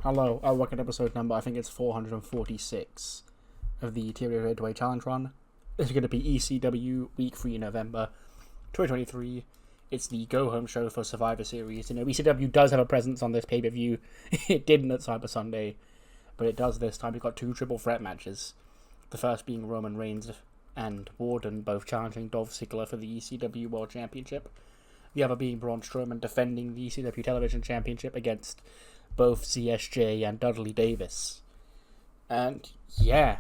Hello, welcome to episode number, I think it's 446 of the TEW Heavyweight Challenge Run. This is going to be ECW Week 3 November 2023. It's the go-home show for Survivor Series. You know, ECW does have a presence on this pay-per-view. It didn't at Cyber Sunday, but it does this time. We've got two triple threat matches. The first being Roman Reigns and Warden both challenging Dolph Ziggler for the ECW World Championship. The other being Braun Strowman defending the ECW Television Championship against both CSJ and Dudley Davis. And yeah,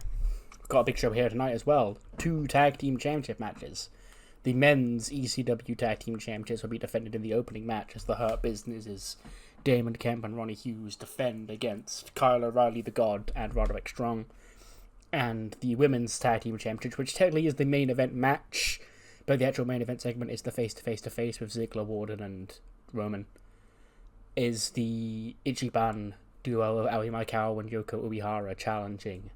we've got a big show here tonight as well. Two tag team championship matches. The men's ECW tag team championships will be defended in the opening match as the Hurt Business's Damon, Kemp and Ronnie Hughes defend against Kylo, Riley the God and Rovic Strong. And the women's tag team championship, which technically is the main event match, but the actual main event segment is the face-to-face with Ziggler, Warden and Roman, is the Ichiban duo of Aoi Maikawa and Yoko Uehara challenging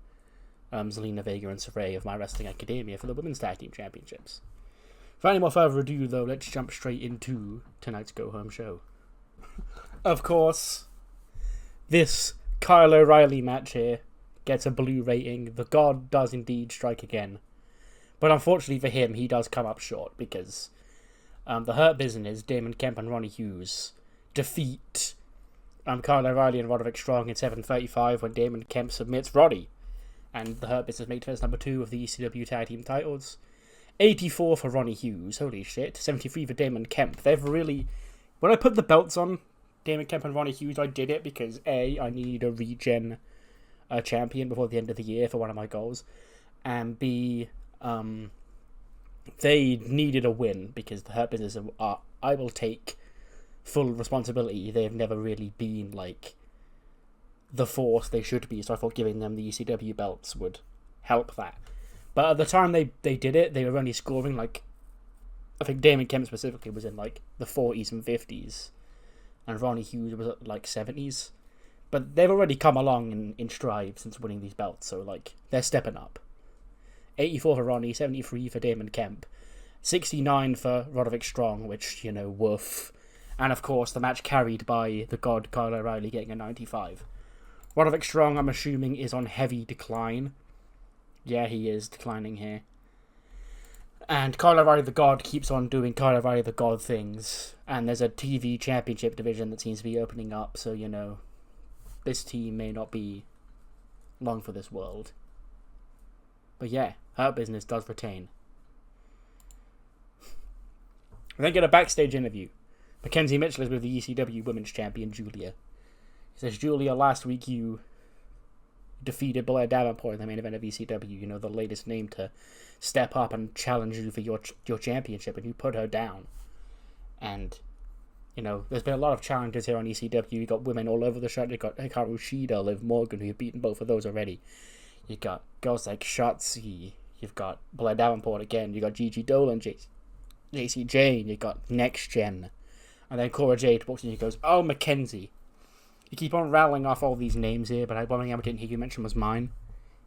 Zelina Vega and Saray of My Wrestling Academia for the Women's Tag Team Championships. Without any more further ado, though, let's jump straight into tonight's go-home show. Of course, this Kyle O'Reilly match here gets a blue rating. The God does indeed strike again. But unfortunately for him, he does come up short because the Hurt Business, Damon, Kemp and Ronnie Hughes defeat Kyle O'Reilly and Rovic Strong in 7:35 when Damon Kemp submits Roddy. And the Hurt Business make first number 2 of the ECW Tag Team titles. 84 for Ronnie Hughes, holy shit. 73 for Damon Kemp. They've really... When I put the belts on Damon Kemp and Ronnie Hughes, I did it because A, I need a Regen champion before the end of the year for one of my goals. And B, they needed a win because the Hurt Business are... I will take full responsibility. They've never really been like the force they should be, so I thought giving them the ECW belts would help that. But at the time they did it, they were only scoring like, I think Damon Kemp specifically was in like the 40s and 50s, and Ronnie Hughes was at like 70s. But they've already come along in stride since winning these belts, so like they're stepping up. 84 for Ronnie, 73 for Damon Kemp, 69 for Rovic Strong, which, you know, woof. And of course, the match carried by the God Kyle O'Reilly getting a 95. Rovic Strong, I'm assuming, is on heavy decline. Yeah, he is declining here. And Kyle O'Reilly the God keeps on doing Kyle O'Reilly the God things. And there's a TV championship division that seems to be opening up, so, you know, this team may not be long for this world. But yeah, Hurt Business does retain. We then get a backstage interview. McKenzie Mitchell is with the ECW Women's Champion, Julia. He says, Julia, last week you defeated Blair Davenport in the main event of ECW, you know, the latest name to step up and challenge you for your championship, and you put her down. And, you know, there's been a lot of challenges here on ECW. You got women all over the show. You got Hikaru Shida, Liv Morgan, who've beaten both of those already. You got girls like Shotzi. You've got Blair Davenport again. You got Gigi Dolan, JC Jane. You got Next Gen. And then Cora Jade walks in and he goes, oh, McKenzie. You keep on rattling off all these names here, but one thing I didn't hear you mention was mine.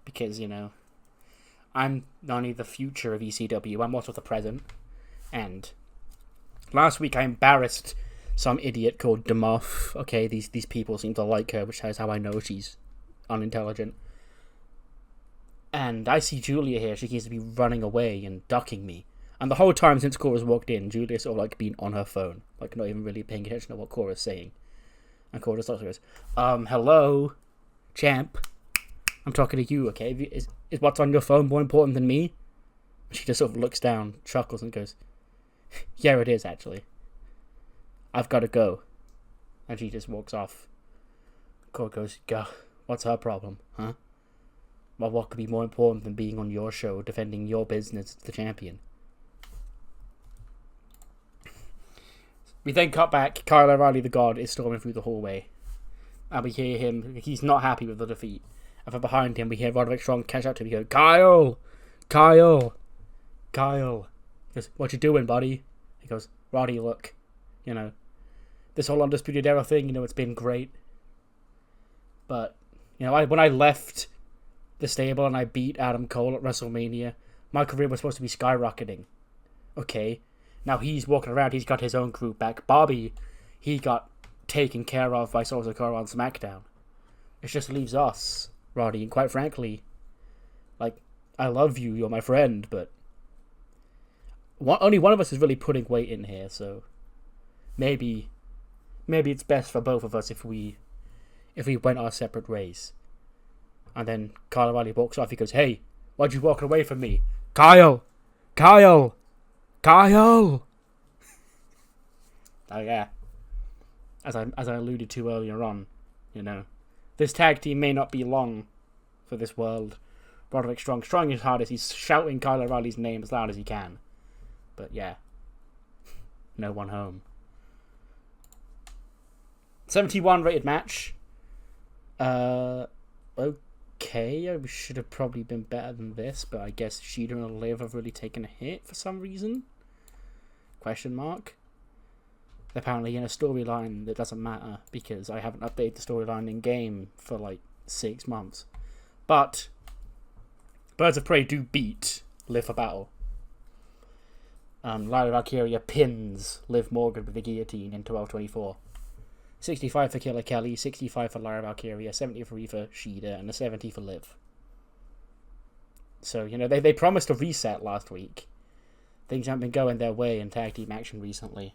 Because, you know, I'm not only the future of ECW, I'm also the present. And last week I embarrassed some idiot called Demoff. Okay, these people seem to like her, which is how I know she's unintelligent. And I see Julia here. She seems to be running away and ducking me. And the whole time since Cora's walked in, Julia's sort of like been on her phone. Like not even really paying attention to what Cora's saying. And Cora just goes, hello, champ. I'm talking to you, okay? Is what's on your phone more important than me? She just sort of looks down, chuckles and goes, yeah, it is actually. I've got to go. And she just walks off. Cora goes, what's her problem, huh? Well, what could be more important than being on your show, defending your business as the champion? We then cut back. Kyle O'Reilly the God is storming through the hallway. And we hear him. He's not happy with the defeat. And from behind him, we hear Rovic Strong catch up to him. He goes, Kyle! Kyle! Kyle! He goes, what you doing, buddy? He goes, Roddy, look. You know, this whole Undisputed Era thing, you know, it's been great. But, you know, when I left the stable and I beat Adam Cole at WrestleMania, my career was supposed to be skyrocketing. Okay. Now he's walking around, he's got his own group back. Bobby, he got taken care of by Solo Sikoa on SmackDown. it just leaves us, Roddy, and quite frankly, like, I love you, you're my friend, but only one of us is really putting weight in here, so maybe it's best for both of us if we went our separate ways. And then Kyle O'Reilly walks off. He goes, "Hey, why'd you walk away from me? Kyle! Oh yeah. As I alluded to earlier on, this tag team may not be long for this world. Roderick Strong trying his hardest. He's shouting Kyle O'Reilly's name as loud as he can. But yeah, no one home. 71 rated match. Okay, I should have probably been better than this, but I guess Kushida and Liv have really taken a hit for some reason. Question mark. Apparently in a storyline that doesn't matter because I haven't updated the storyline in game for like 6 months. But Birds of Prey do beat Liv for battle. Lyra Valkyria pins Liv Morgan with the guillotine in 12:24. 65 for Killer Kelly, 65 for Lyra Valkyria, 73 for Shida, and a 70 for Liv. So, they promised a reset last week. Things haven't been going their way in tag team action recently.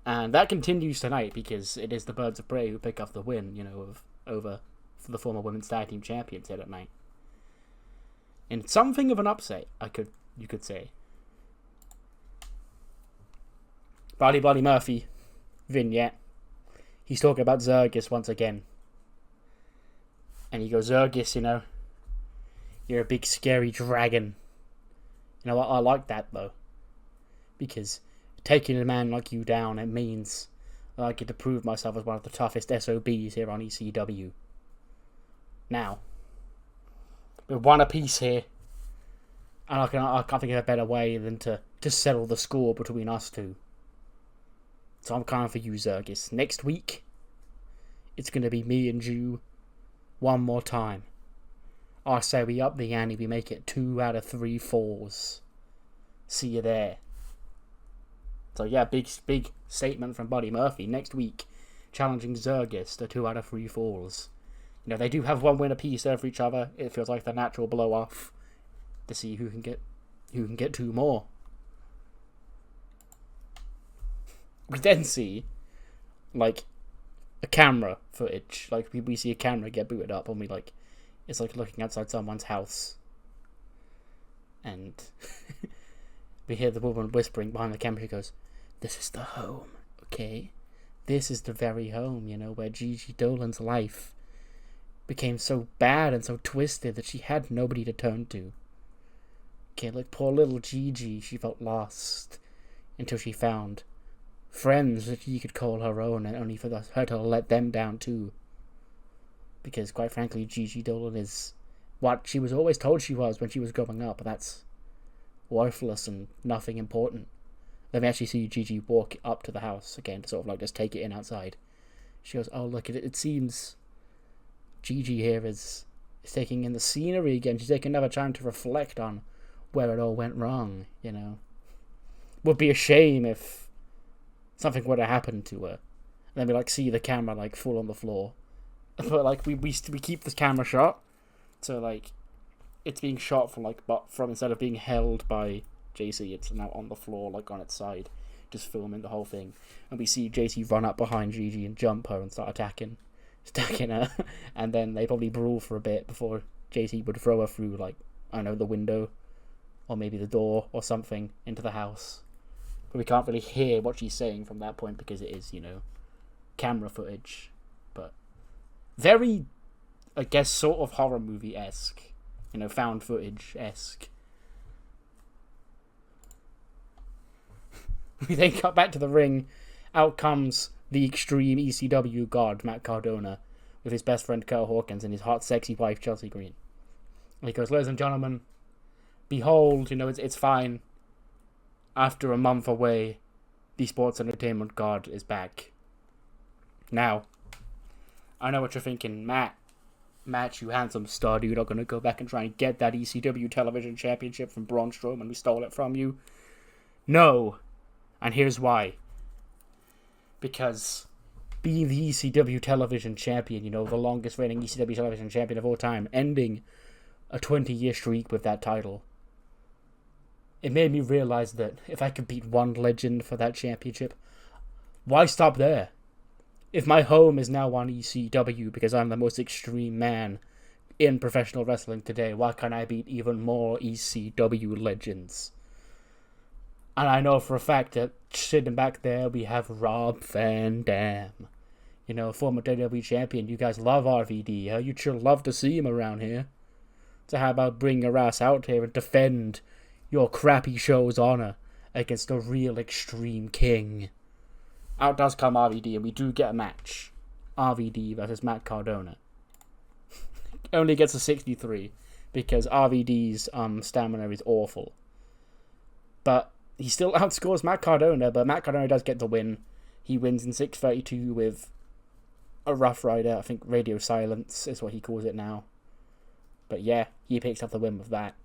And that continues tonight because it is the Birds of Prey who pick up the win, over for the former women's tag team champions here at night. In something of an upset, you could say. Buddy Murphy vignette. He's talking about Zergis once again. And he goes, Zergis, you're a big scary dragon. You know what? I like that though. Because taking a man like you down, it means that I get to prove myself as one of the toughest SOBs here on ECW. Now, we're one apiece here. And I can't think of a better way than to settle the score between us two. So I'm coming for you, Zergis. Next week, it's going to be me and you one more time. I say we up the ante, we make it 2 out of 3 falls. See you there. So yeah, big statement from Buddy Murphy. Next week, challenging Zergis to 2 out of 3 falls. They do have 1 win apiece over each other. It feels like the natural blow-off to see who can get 2 more. We then see, like, a camera footage. Like, we see a camera get booted up, and it's like looking outside someone's house. And we hear the woman whispering behind the camera. She goes, "This is the home, okay? This is the very home, where Gigi Dolan's life became so bad and so twisted that she had nobody to turn to. Okay, like poor little Gigi, she felt lost until she found friends that you could call her own, and only for her to let them down too. Because quite frankly, Gigi Dolan is what she was always told she was when she was growing up. That's worthless and nothing important. Then we actually see Gigi walk up to the house again to sort of like just take it in outside. She goes, "Oh look, it seems Gigi here is taking in the scenery again. She's taking another time to reflect on where it all went wrong, Would be a shame if something would have happened to her." And then we see the camera fall on the floor. But we keep this camera shot. So it's being shot from instead of being held by JC, it's now on the floor, on its side, just filming the whole thing. And we see JC run up behind Gigi and jump her and start attacking her. And then they probably brawl for a bit before JC would throw her through the window or maybe the door or something into the house. But we can't really hear what she's saying from that point because it is, camera footage. But very, I guess, sort of horror movie-esque. Found footage-esque. We then cut back to the ring. Out comes the extreme ECW god, Matt Cardona, with his best friend Kurt Hawkins and his hot, sexy wife, Chelsea Green. And he goes, "Ladies and gentlemen, behold, it's fine. After a month away, the sports entertainment god is back." Now, I know what you're thinking, Matt, you handsome stud, you're not going to go back and try and get that ECW television championship from Braun Strowman. We stole it from you. No. And here's why. Because being the ECW television champion, you know, the longest reigning ECW television champion of all time, ending a 20-year streak with that title. It made me realize that if I could beat one legend for that championship, why stop there? If my home is now on ECW because I'm the most extreme man in professional wrestling today, why can't I beat even more ECW legends? And I know for a fact that sitting back there, we have Rob Van Dam. You know, former WWE champion. You guys love RVD. Huh? You'd sure love to see him around here. So how about bring your ass out here and defend your crappy show's honor against a real extreme king? Out does come RVD, and we do get a match. RVD versus Matt Cardona. Only gets a 63, because RVD's stamina is awful. But he still outscores Matt Cardona, but Matt Cardona does get the win. He wins in 6:32 with a Rough Rider. I think Radio Silence is what he calls it now. But yeah, he picks up the win with that.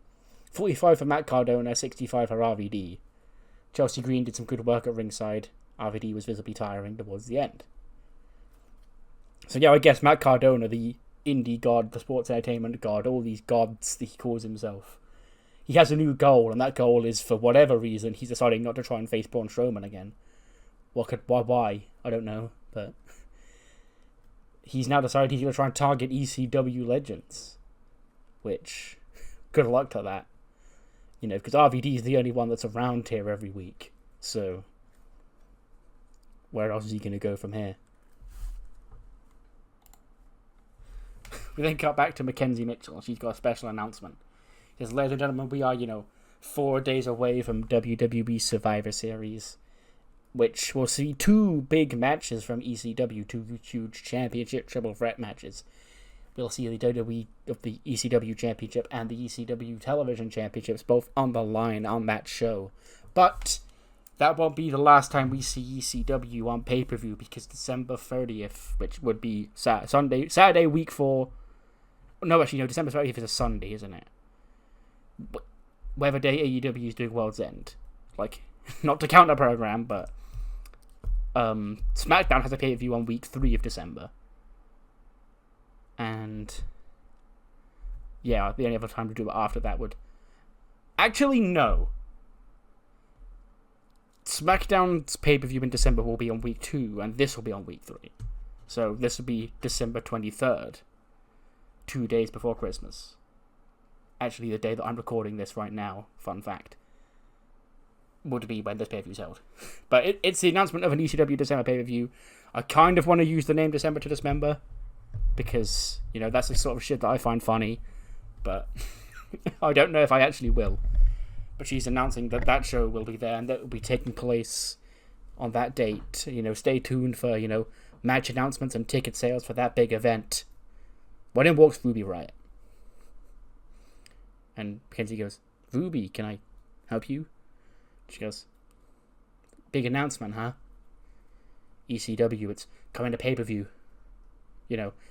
45 for Matt Cardona, 65 for RVD. Chelsea Green did some good work at ringside. RVD was visibly tiring towards the end. So yeah, I guess Matt Cardona, the indie god, the sports entertainment god, all these gods that he calls himself, he has a new goal, and that goal is, for whatever reason, he's deciding not to try and face Braun Strowman again. Why? I don't know, but he's now decided he's going to try and target ECW legends, which, good luck to that. You know, because RVD is the only one that's around here every week, so where else is he going to go from here? We then cut back to McKenzie Mitchell. She's got a special announcement. She says, ladies and gentlemen, we are, 4 days away from WWE Survivor Series, which will see 2 big matches from ECW, 2 huge championship triple threat matches. We'll see the WWE of the ECW Championship and the ECW Television Championships both on the line on that show. But that won't be the last time we see ECW on pay-per-view, because December 30th, which would be Saturday week 4. No, actually, no, December 30th is a Sunday, isn't it? Whatever day AEW is doing World's End. Like, not to count the program, but SmackDown has a pay-per-view on week 3 of December. And yeah, the only other time to do it after that would... Actually, no. SmackDown's pay-per-view in December will be on week 2, and this will be on week 3. So this will be December 23rd, 2 days before Christmas. Actually, the day that I'm recording this right now, fun fact, would be when this pay-per-view's held. But it's the announcement of an ECW December pay-per-view. I kind of want to use the name December to Dismember, because, that's the sort of shit that I find funny, but I don't know if I actually will. But she's announcing that that show will be there, and that will be taking place on that date. Stay tuned for, match announcements and ticket sales for that big event. When in walks Ruby Riott. And McKenzie goes, Ruby, can I help you? She goes, big announcement, huh? ECW, it's coming to pay-per-view.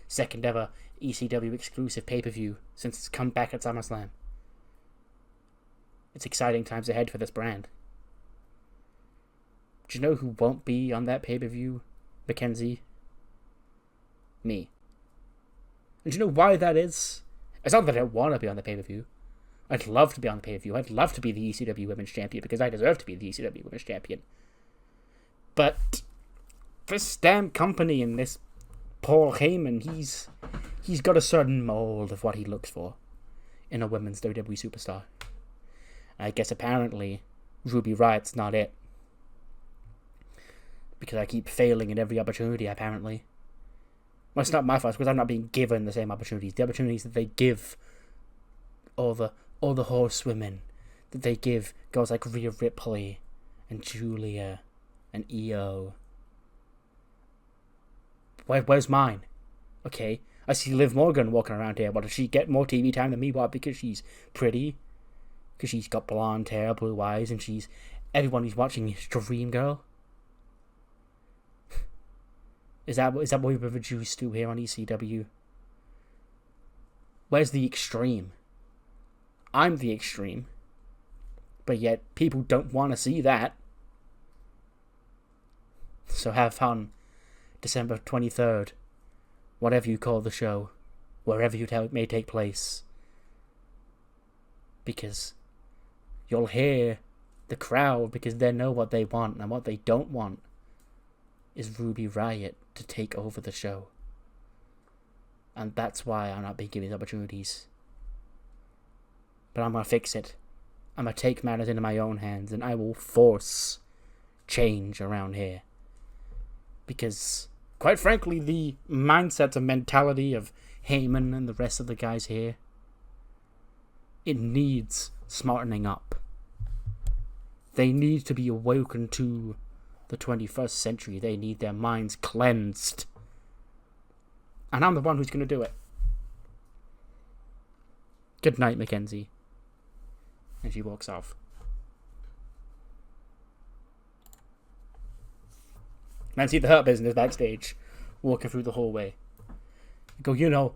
Second ever ECW exclusive pay-per-view since it's come back at SummerSlam. It's exciting times ahead for this brand. Do you know who won't be on that pay-per-view, McKenzie? Me. And do you know why that is? It's not that I don't want to be on the pay-per-view. I'd love to be on the pay-per-view. I'd love to be the ECW Women's Champion, because I deserve to be the ECW Women's Champion. But this damn company and this Paul Heyman, he's got a certain mold of what he looks for in a women's WWE superstar. I guess apparently Ruby Riott's not it, because I keep failing in every opportunity, apparently. Well, it's not my fault, because I'm not being given the same opportunities. The opportunities that they give all the horsewomen, that they give girls like Rhea Ripley and Julia and Io. Where's mine? Okay, I see Liv Morgan walking around here. What, does she get more TV time than me? What, because she's pretty? Because she's got blonde hair, blue eyes, and everyone who's watching is Dream Girl? Is that what we've been reduced to here on ECW? Where's the extreme? I'm the extreme. But yet, people don't want to see that. So have fun December 23rd, whatever you call the show, wherever it may take place. Because you'll hear the crowd, because they know what they want, and what they don't want is Ruby Riott to take over the show. And that's why I'm not being given these opportunities. But I'm going to fix it. I'm going to take matters into my own hands, and I will force change around here. Because, quite frankly, the mindset and mentality of Heyman and the rest of the guys here, it needs smartening up. They need to be awoken to the 21st century. They need their minds cleansed. And I'm the one who's going to do it. Good night, McKenzie. And she walks off. Man, see the Hurt Business backstage, walking through the hallway. Go,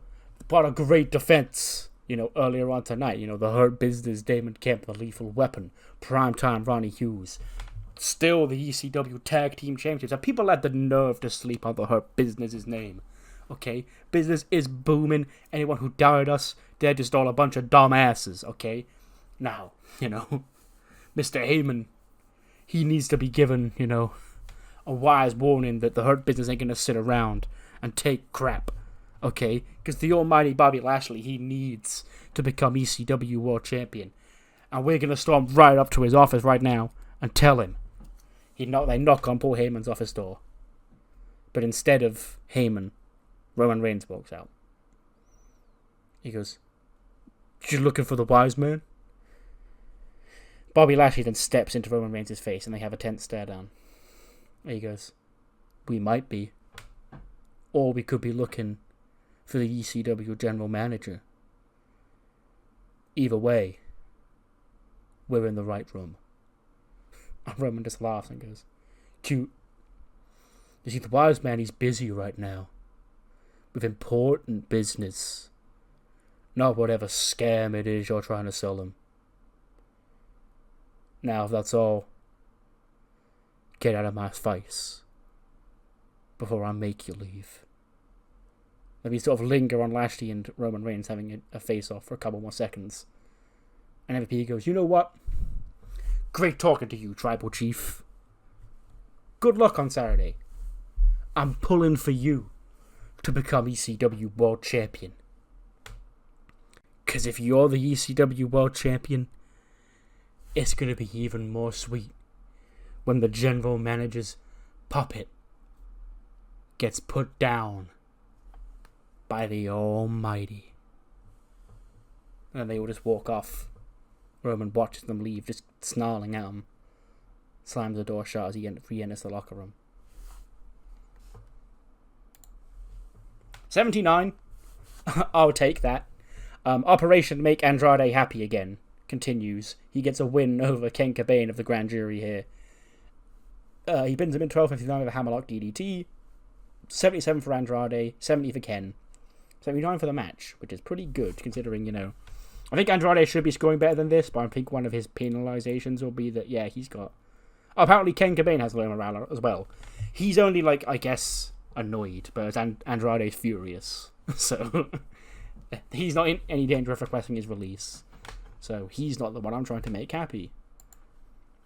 what a great defense. Earlier on tonight, the Hurt Business, Damon, Kemp, the Lethal Weapon, Primetime Ronnie Hughes, still the ECW Tag Team Champions. And people had the nerve to sleep on the Hurt Business's name. Okay? Business is booming. Anyone who doubted us, they're just all a bunch of dumbasses. Okay? Now, Mr. Heyman, he needs to be given, a wise warning that the Hurt Business ain't going to sit around and take crap. Okay? Because the almighty Bobby Lashley, he needs to become ECW World Champion. And we're going to storm right up to his office right now and tell him. They knock on Paul Heyman's office door. But instead of Heyman, Roman Reigns walks out. He goes, "You looking for the wise man?" Bobby Lashley then steps into Roman Reigns' face and they have a tense stare down. And he goes, "We might be. Or we could be looking for the ECW general manager. Either way, we're in the right room." And Roman just laughs and goes, "Cute. You see, the wise man, he's busy right now with important business. Not whatever scam it is you're trying to sell him. Now, if that's all, get out of my face before I make you leave." Maybe sort of linger on Lashley and Roman Reigns having a face-off for a couple more seconds. And MVP goes, "You know what? Great talking to you, Tribal Chief. Good luck on Saturday. I'm pulling for you to become ECW World Champion. Because if you're the ECW World Champion, it's going to be even more sweet when the general manager's puppet gets put down by the Almighty." And then they all just walk off. Roman watches them leave, just snarling at him. Slams the door shut as he re-enters the locker room. 79. I'll take that. Operation Make Andrade Happy Again continues. He gets a win over Ken Cabain of the Grand Jury here. He pins him in 12:59 with a hammerlock DDT. 77 for Andrade, 70 for Ken. 79 for the match, which is pretty good considering, I think Andrade should be scoring better than this, but I think one of his penalizations will be that, he's got... Oh, apparently Ken Cabain has low morale as well. He's only, I guess, annoyed, but Andrade's furious. So, he's not in any danger of requesting his release. So, he's not the one I'm trying to make happy.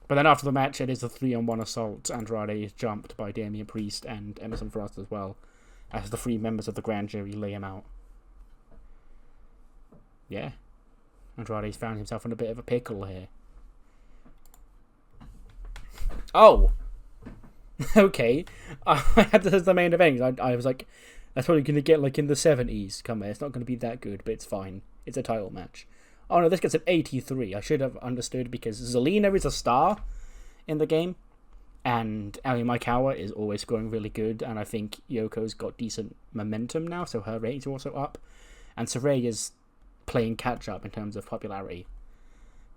But then after the match, it is a 3-on-1 assault. Andrade is jumped by Damian Priest and Emerson Frost as well, as the 3 members of the Grand Jury lay him out. Yeah. Andrade's found himself in a bit of a pickle here. Oh! Okay. I had this as the main event. I was like, that's probably going to get in the 70s. Come here. It's not going to be that good, but it's fine. It's a title match. Oh no, this gets an 83. I should have understood because Zelina is a star in the game. And Ali Maikawa is always scoring really good. And I think Yoko's got decent momentum now, so her rating's also up. And Saraya is playing catch-up in terms of popularity.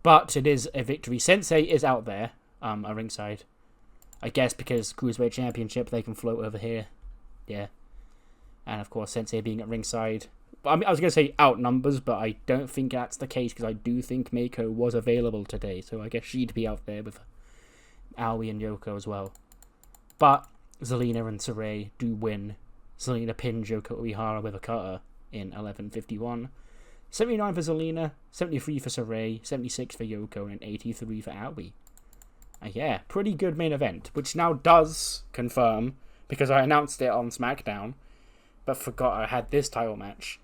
But it is a victory. Sensei is out there, at ringside. I guess because Cruiserweight Championship, they can float over here. Yeah. And of course, Sensei being at ringside. I was going to say outnumbers, but I don't think that's the case because I do think Meiko was available today. So I guess she'd be out there with Aoi and Yoko as well. But Zelina and Saray do win. Zelina pinned Yoko Ihara with a cutter in 11:51. 79 for Zelina, 73 for Saray, 76 for Yoko, and 83 for Aoi. Yeah, pretty good main event, which now does confirm, because I announced it on SmackDown, but forgot I had this title match,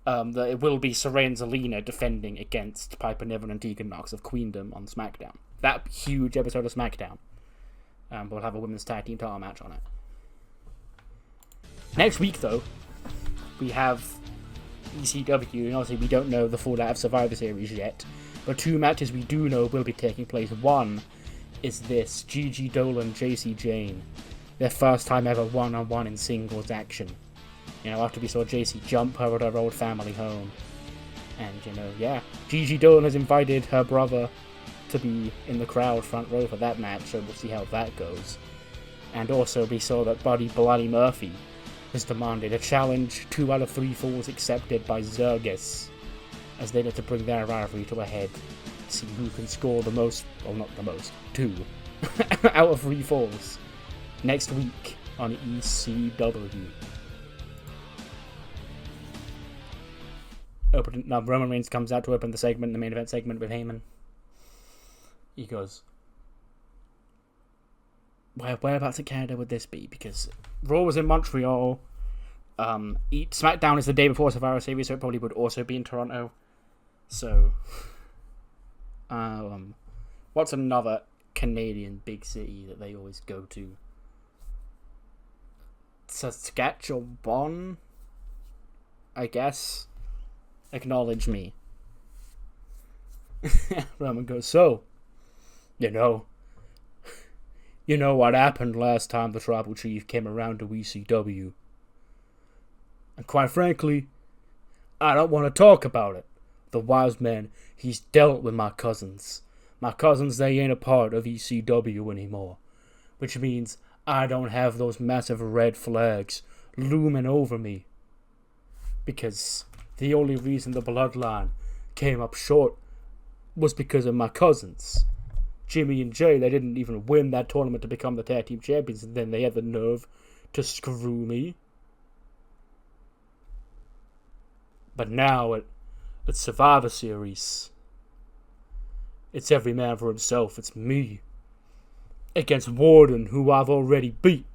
that it will be Saray and Zelina defending against Piper Niven and Tegan Nox of Queendom on SmackDown. That huge episode of SmackDown. We'll have a women's tag team title match on it. Next week, though, we have ECW, and obviously we don't know the fallout of Survivor Series yet, but 2 matches we do know will be taking place. One is this, Gigi Dolan, JC Jane, their first time ever one-on-one in singles action. After we saw JC jump her at her old family home. And, Gigi Dolan has invited her brother to be in the crowd front row for that match, so we'll see how that goes. And also we saw that Buddy Bloody Murphy has demanded a challenge, 2 out of 3 falls accepted by Zergus, as they need to bring their rivalry to a head. See who can score the most, well not the most, 2 out of 3 falls next week on ECW. Roman Reigns comes out to open the main event segment with Heyman. He goes, whereabouts in Canada would this be? Because Raw was in Montreal. SmackDown is the day before Survivor Series, so it probably would also be in Toronto. So, what's another Canadian big city that they always go to? Saskatchewan, I guess. Acknowledge me. Roman goes, so, you know what happened last time the Tribal Chief came around to ECW. And quite frankly, I don't want to talk about it. The wise man, he's dealt with my cousins. My cousins, they ain't a part of ECW anymore. Which means I don't have those massive red flags looming over me. Because the only reason the bloodline came up short was because of my cousins. Jimmy and Jay, they didn't even win that tournament to become the tag team champions, and then they had the nerve to screw me. But now at Survivor Series, it's every man for himself. It's me against Warden, who I've already beat,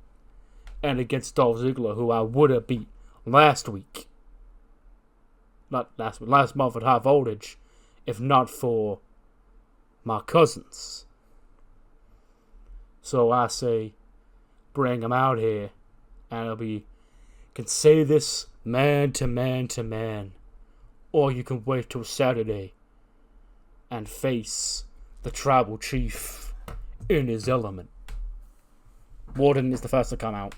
and against Dolph Ziggler, who I would have beat last week. Not last month at High Voltage, if not for my cousins. So I say, bring them out here, and can say this man to man to man, or you can wait till Saturday and face the Tribal Chief in his element. Warden is the first to come out,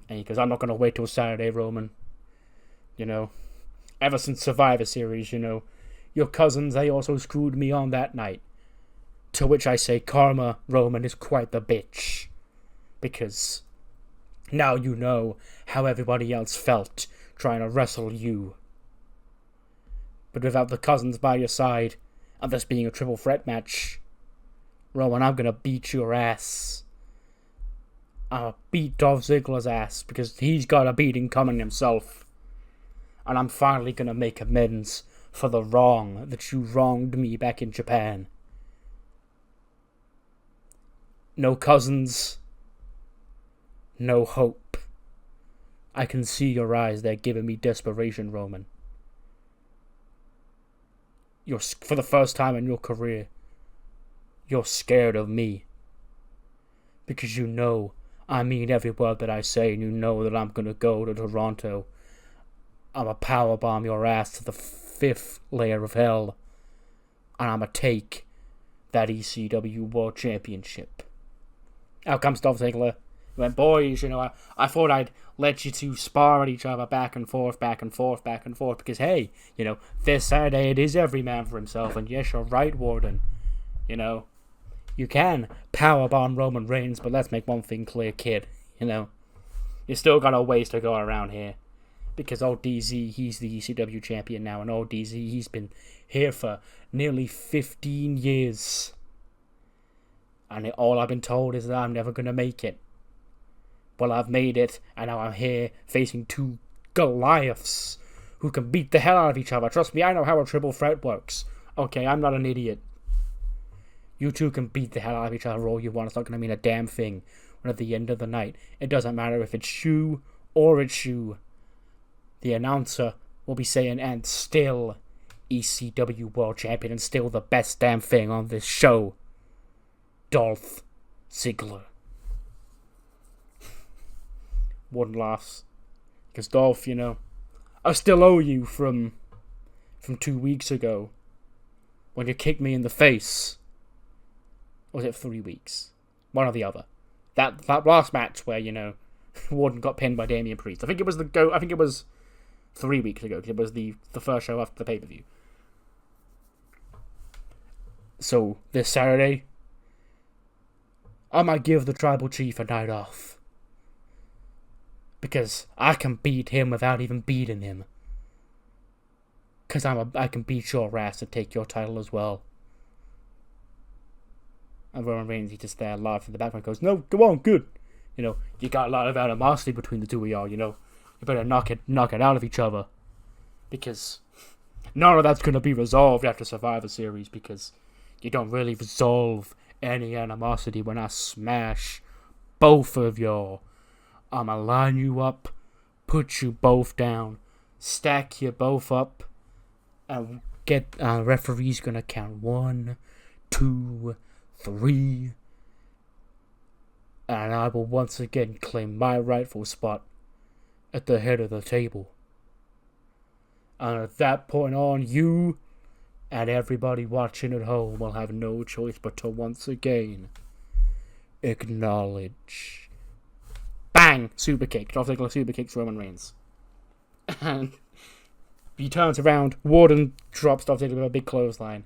and he goes, I'm not going to wait till Saturday, Roman. Ever since Survivor Series, your cousins, they also screwed me on that night. To which I say, karma, Roman, is quite the bitch. Because now you know how everybody else felt trying to wrestle you. But without the cousins by your side, and this being a triple threat match, Roman, I'm gonna beat your ass. I'll beat Dolph Ziggler's ass, because he's got a beating coming himself. And I'm finally gonna make amends for the wrong that you wronged me back in Japan. No cousins. No hope. I can see your eyes, they're giving me desperation, Roman. For the first time in your career, you're scared of me. Because I mean every word that I say, and you know that I'm gonna go to Toronto. I'ma powerbomb your ass to the 5th layer of hell, and I'ma take that ECW World Championship. Out comes Dolph Ziggler. He went, boys, I thought I'd let you two spar at each other back and forth, because, hey, this Saturday it is every man for himself, and yes, you're right, Warden. You can powerbomb Roman Reigns, but let's make one thing clear, kid. You still got a ways to go around here. Because old DZ, he's the ECW champion now, and old DZ, he's been here for nearly 15 years. And all I've been told is that I'm never going to make it. well, I've made it, and now I'm here facing two Goliaths who can beat the hell out of each other. Trust me, I know how a triple threat works. Okay, I'm not an idiot. You two can beat the hell out of each other all you want. It's not going to mean a damn thing. When at the end of the night, it doesn't matter if it's Shu or it's Shu. The announcer will be saying, and still ECW World Champion, and still the best damn thing on this show, Dolph Ziggler. One laughs. Because Dolph, you know, I still owe you from 2 weeks ago when you kicked me in the face. Or was it 3 weeks? One or the other. That last match where, you know, Warden got pinned by Damian Priest. I think it was 3 weeks ago, because it was the first show after the pay-per-view. So, this Saturday, I might give the Tribal Chief a night off. Because I can beat him without even beating him. Because I can beat your ass and take your title as well. And Roman Reigns, he just there laughs in the background, goes, no, go on, good. You know, you got a lot of animosity between the two of y'all, you know. You better knock it out of each other. Because none of that's going to be resolved after Survivor Series, because you don't really resolve any animosity when I smash both of y'all. I'ma line you up, put you both down, stack you both up, and get referee's gonna count 1, 2, 3, and I will once again claim my rightful spot at the head of the table. And at that point on, you and everybody watching at home will have no choice but to once again acknowledge. Bang! Super kick. Dolph Ziggler super kicks Roman Reigns. And he turns around. Warden drops Dolph Ziggler with a big clothesline.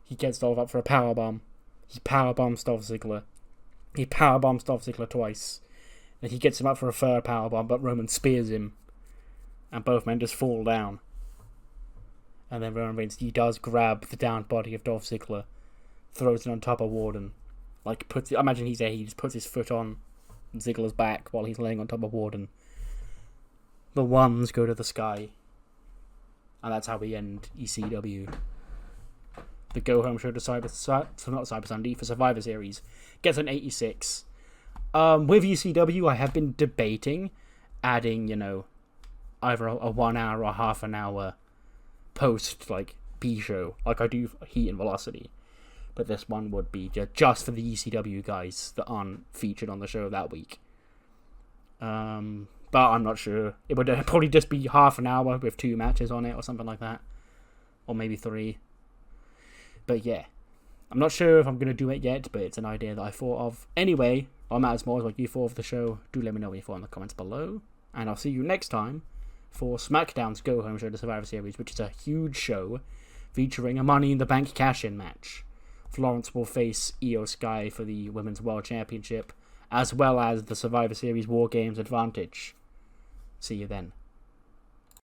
He gets Dolph up for a powerbomb. He powerbombs Dolph Ziggler. He powerbombs Dolph Ziggler twice. And he gets him up for a third powerbomb, but Roman spears him. And both men just fall down. And then Roman Reigns, he does grab the down body of Dolph Ziggler. Throws it on top of Warden. Like, imagine he's there, he just puts his foot on Ziggler's back while he's laying on top of Warden. The ones go to the sky. And that's how we end ECW. The go-home show to Cyber Sunday for Survivor Series gets an 86. With ECW, I have been debating adding, you know, either a 1 hour or half an hour post, like, B-show, like I do for Heat and Velocity. But this one would be just for the ECW guys that aren't featured on the show that week. But I'm not sure. It would probably just be half an hour with 2 matches on it or something like that. Or maybe 3. But yeah. I'm not sure if I'm going to do it yet, but it's an idea that I thought of. Anyway, what matters more is what you thought of the show. Do let me know what you thought in the comments below. And I'll see you next time for SmackDown's Go Home Show to Survivor Series, which is a huge show featuring a Money in the Bank cash-in match. Florence will face Io Sky for the Women's World Championship, as well as the Survivor Series War Games Advantage. See you then.